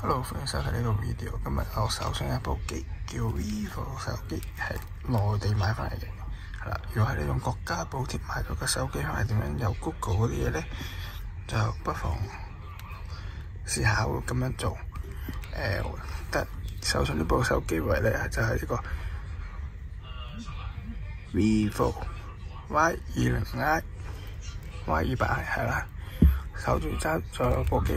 Hello，歡迎收睇呢個 video。今日我手上一部機叫 Vivo 手機，係內地買翻嚟嘅。係啦，如果係你用國家補貼買到嘅手機，係點樣有 Google 嗰啲嘢咧，就不妨試下會咁樣做。得手上呢部手機為例啊，就係呢個 Vivo Y20i Y200係啦，手住揸咗部機。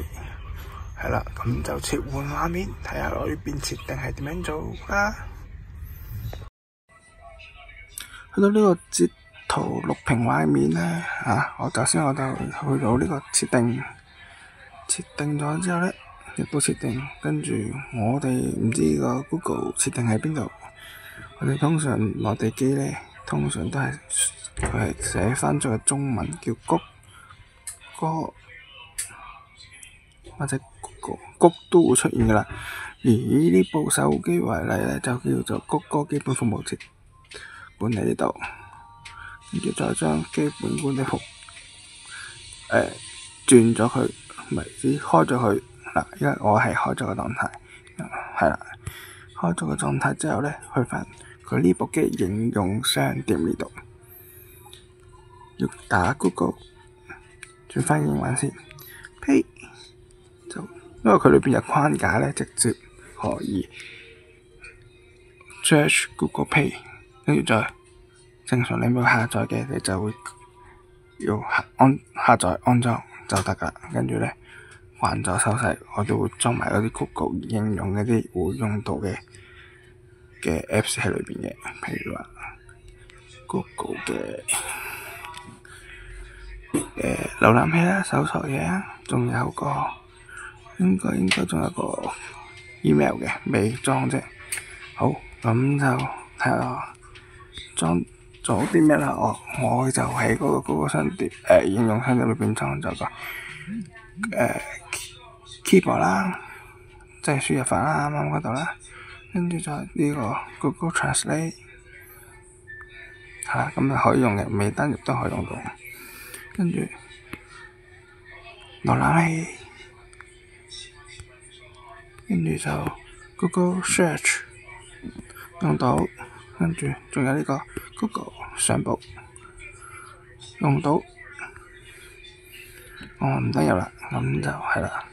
係啦，咁就切換畫面，睇下裏邊設定係點樣做啦。去到呢個截圖錄屏畫面咧，我就去到呢個設定咗之後咧，亦都設定，跟住我哋唔知個 Google 設定喺邊度。我哋通常內地機咧，通常都係佢係寫翻咗個中文叫谷歌或者谷都會出現噶啦，而呢部手機為例咧，就叫做谷歌基本服務設本喺呢度，跟住再將基本管理服轉咗佢，唔係開咗佢嗱。而家我係開咗個狀態，係啦，開咗個狀態之後咧，去翻佢呢部機應用商店呢度，要打 Google 轉翻英文先 ，Pay 就。因為佢裏邊有框架咧，直接可以 search Google Pay， 跟住再正常你冇下載嘅，你就會要下載安裝就得噶啦。跟住咧，慣咗手勢，我都會裝埋嗰啲 Google 應用嗰啲會用到嘅 Apps 喺裏邊嘅，譬如話 Google 嘅瀏覽器啦、搜索嘢啊，仲有個。應該仲有個 email 嘅，未裝啫。好，咁就睇下裝咗啲咩啦。我就喺嗰個 Google 商店應用商店裏邊裝咗個keyboard 啦，即係輸入法啦，啱啱嗰度啦。跟住就呢個 Google Translate 係啦，咁就可以用嘅，未登入都可以用到。跟住瀏覽器。跟住就 Google Search 用到，跟住仲有呢個 Google 相簿用到，我唔得入啦，咁就係啦，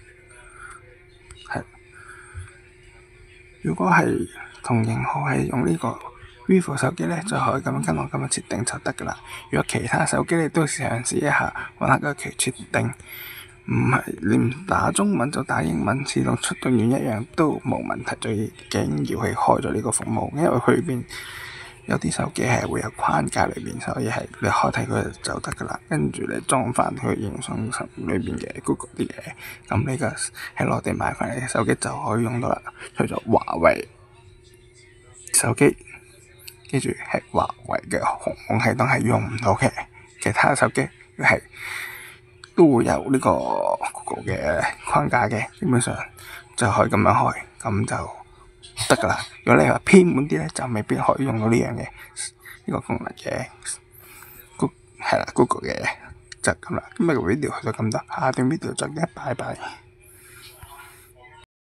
係。如果係同型號係用呢個 Vivo 手機咧，就可以咁樣跟我咁樣設定就得噶啦。如果其他手機你都嘗試一下，揾下個設定。唔係你唔打中文就打英文，自動出動完一樣都冇問題。最緊要係開咗呢個服務，因為佢裏邊有啲手機係會有框架裏邊，所以係你開睇佢就得噶啦。跟住你裝翻佢應用商店裏邊嘅 Google 啲嘢，咁呢個喺內地買翻嚟嘅手機就可以用到啦。除咗華為手機，記住係華為嘅鴻蒙系統係用唔到嘅，其他手機係都會有呢個 Google 嘅框架嘅，基本上就可以咁樣開，咁就得噶啦。如果你話偏門啲咧，就未必可以用到呢樣嘅呢個功能嘅。係啦，Google 嘅就咁啦。今日個 video 就咁多，下段 video 再見，拜拜。